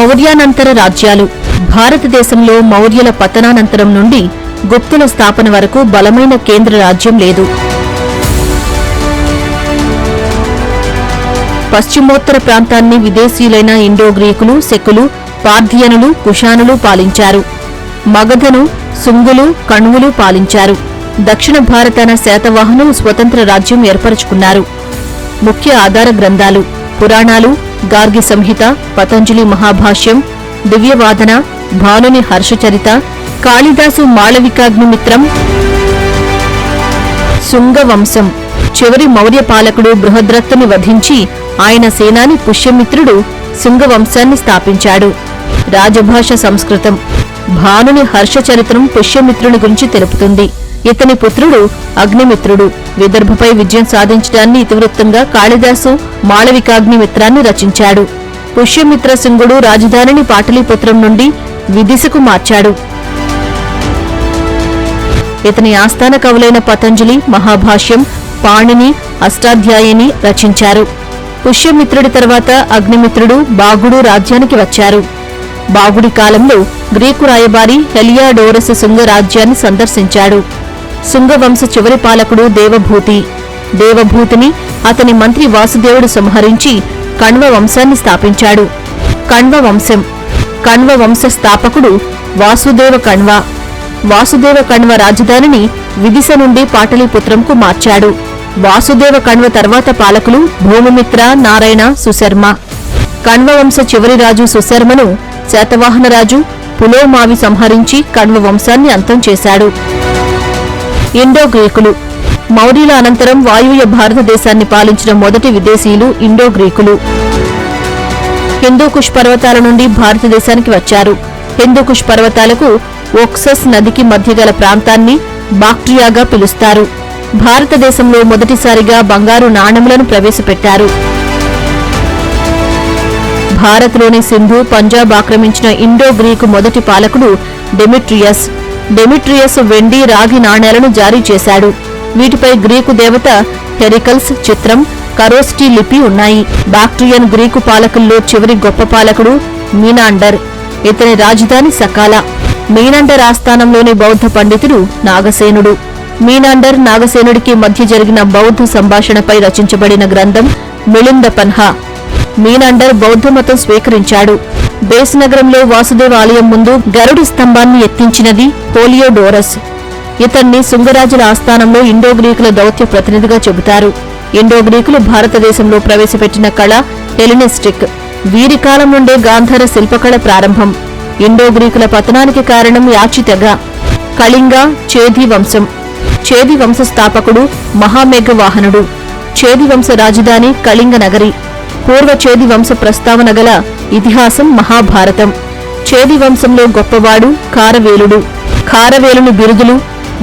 మౌర్యానంతర రాజ్యాలు. భారతదేశంలో మౌర్యుల పతనానంతరం నుండి గుప్తుల స్థాపన వరకు బలమైన కేంద్ర రాజ్యం లేదు. పశ్చిమోత్తర ప్రాంతాన్ని విదేశీయులైన ఇండో-గ్రీకులు, సెక్కులు, పార్థియనులు, కుషానులు పాలించారు. మగధను శుంగులు, కణువులు పాలించారు. దక్షిణ భారతాన శాతవాహనులు స్వతంత్ర రాజ్యం ఏర్పరచుకున్నారు. ముఖ్య ఆధార గ్రంథాలు: పురాణాలు, గార్గి సంహిత, పతంజలి మహాభాష్యం, దివ్యవాదన, భానుని హర్షచరిత, కాళిదాసు మాళవికాగ్నిమిత్రం. శుంగవంశం. చివరి మౌర్య పాలకుడు బృహద్రథుని వధించి ఆయన సేనాని పుష్యమిత్రుడు శుంగవంశాన్ని స్థాపించాడు. రాజభాష సంస్కృతం. భానుని హర్షచరిత్రం పుష్యమిత్రుని గురించి తెలుపుతుంది. ఇతని పుత్రుడు అగ్నిమిత్రుడు విదర్భపై విజయం సాధించడాన్ని ఇతివృత్తంగా కాళిదాసు మాళవికాగ్నిమిత్రాన్ని రచించాడు. పుష్యమిత్ర శుంగుడు రాజధానిని పాటలీపుత్రం నుండి విదిశకు మార్చాడు. ఇతని ఆస్థాన కవులైన పతంజలి మహాభాష్యం, పాణిని, అష్టాధ్యాయిని రచించారు. పుష్యమిత్రుడి తర్వాత అగ్నిమిత్రుడు, బాగుడు రాజ్యానికి వచ్చారు. బాగుడి కాలంలో గ్రీకు రాయబారి హెలియాడోరస్ శుంగ రాజ్యాన్ని సందర్శించాడు. శుంగవంశ చివరి పాలకుడు దేవభూతి. దేవభూతిని అతని మంత్రి వాసుదేవుడు సంహరించి కణ్వ వంశాన్ని స్థాపించాడు. కణ్వ వంశం. కణ్వ వంశ స్థాపకుడు వాసుదేవ కణ్వ. వాసుదేవ కణ్వ రాజధానిని విదిశ నుండి పాటలీపుత్రంకు మార్చాడు. వాసుదేవ కణ్వ తర్వాత పాలకులు భూమిమిత్ర, నారాయణ, సుశర్మ. కణ్వ వంశ చివరి రాజు సుశర్మను శాతవాహన రాజు పులోమావి సంహరించి కణ్వ వంశాన్ని అంతం చేశాడు. ఇండో-గ్రీకులు. మౌర్యుల అనంతరం వాయువ్య భారతదేశాన్ని పాలించిన మొదటి విదేశీయులు ఇండో-గ్రీకులు. హిందూకుష్ పర్వతాల నుండి భారతదేశానికి వచ్చారు. హిందూకుష్ పర్వతాలకు ఓక్సస్ నదికి మధ్య గల ప్రాంతాన్ని బాక్ట్రియాగా పిలుస్తారు. భారతదేశంలో మొదటిసారిగా బంగారు నాణెములను ప్రవేశపెట్టారు. భారత్లోని సింధు, పంజాబ్ ఆక్రమించిన ఇండో-గ్రీకు మొదటి పాలకుడు డెమిట్రియస్. డెమిట్రియస్ వెండి, రాగి నాణేలను జారీ చేశాడు. వీటిపై గ్రీకు దేవత హెరికల్స్ చిత్రం, కరోస్టీ లిపి ఉన్నాయి. బాక్ట్రియన్ గ్రీకు పాలకుల్లో చివరి గొప్ప పాలకుడు మీనాండర్. ఇతని రాజధాని సకాల. మీనాండర్ ఆస్థానంలోని బౌద్ధ పండితుడు నాగసేనుడు. మీనాండర్, నాగసేనుడికి మధ్య జరిగిన బౌద్ధ సంభాషణపై రచించబడిన గ్రంథం మిళింద పన్హా. మీనాండర్ బౌద్ధమతం స్వీకరించాడు. బేస్ నగరంలో వాసుదేవ ఆలయం ముందు గరుడి స్తంభాన్ని ఎత్తించినది హోలియోడోరస్. ఇతన్ని శుంగరాజుల ఆస్థానంలో ఇండో-గ్రీకుల దౌత్య ప్రతినిధిగా చెబుతారు. ఇండో-గ్రీకులు భారతదేశంలో ప్రవేశపెట్టిన కళ హెలినిస్టిక్. వీరి కాలం నుండే గాంధార శిల్పకళ ప్రారంభం. ఇండో-గ్రీకుల పతనానికి కారణం యాచి తెగ. కళింగ, చేది వంశం. చేది వంశ స్థాపకుడు మహామేఘవాహనుడు. చేది వంశ రాజధాని కళింగ నగరి. పూర్వ చేది వంశ ప్రస్తావన గల ఇతిహాసం మహాభారతం. చేది వంశంలో గొప్పవాడు కారవేలుడు. కారవేలుని బిరుదులు: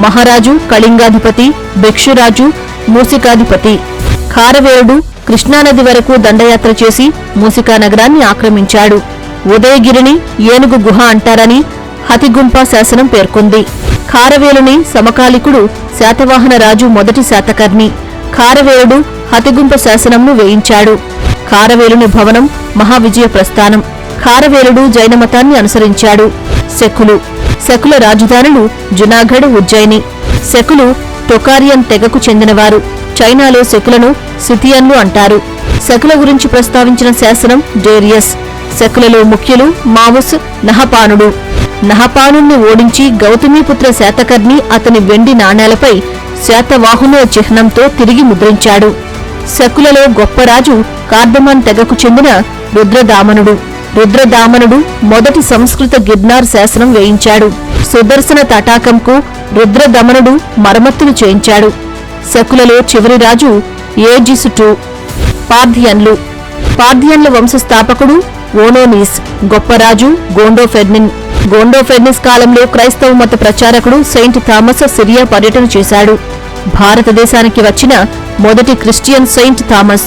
మహారాజు, కళింగాధిపతి, భిక్షురాజు, మూసికాధిపతి. కారవేలుడు కృష్ణానది వరకు దండయాత్ర చేసి మూసికా నగరాన్ని ఆక్రమించాడు. ఉదయగిరిని ఏనుగు గుహ అంటారని హతిగుంప శాసనం పేర్కొంది. కారవేలుని సమకాలికుడు శాతవాహన రాజు మొదటి శాతకర్ణి. కారవేలుడు హతిగుంప శాసనంను వేయించాడు. కారవేలుని భవనం మహావిజయ ప్రస్థానం. కారవేలుడు జైనమతాన్ని అనుసరించాడు. శకులు. శకుల రాజధానులు జునాగఢ్, ఉజ్జయిని. శకులు టొకారియన్ తెగకు చెందినవారు. చైనాలో శకులను సిథియన్లు అంటారు. శకుల గురించి ప్రస్తావించిన శాసనం డేరియస్. శకులలో ముఖ్యులు మావుస్, నహపానుడు. నహపానుణ్ణి ఓడించి గౌతమీపుత్ర శాతకర్ణి అతని వెండి నాణేలపై శాతవాహనుల చిహ్నంతో తిరిగి ముద్రించాడు. శకులలో గొప్పరాజు కార్డమాన్ తెగకు చెందిన రుద్రదామనుడు. రుద్రదామనుడు మొదటి సంస్కృత గిర్నార్ శాసనం వేయించాడు. సుదర్శన తటాకంకు రుద్రదమనుడు మరమ్మతులు చేయించాడు. శకులలో చివరి రాజు ఏజిసు. పార్థియన్లు. పార్థియన్ల వంశస్థాపకుడు ఓనోనీస్. గొప్పరాజు గోండోఫెర్నిన్. గోండోఫెర్నిస్ కాలంలో క్రైస్తవ మత ప్రచారకుడు సెయింట్ థామస్ సిరియా పర్యటన చేశాడు. భారతదేశానికి వచ్చిన మొదటి క్రిస్టియన్ సెయింట్ థామస్.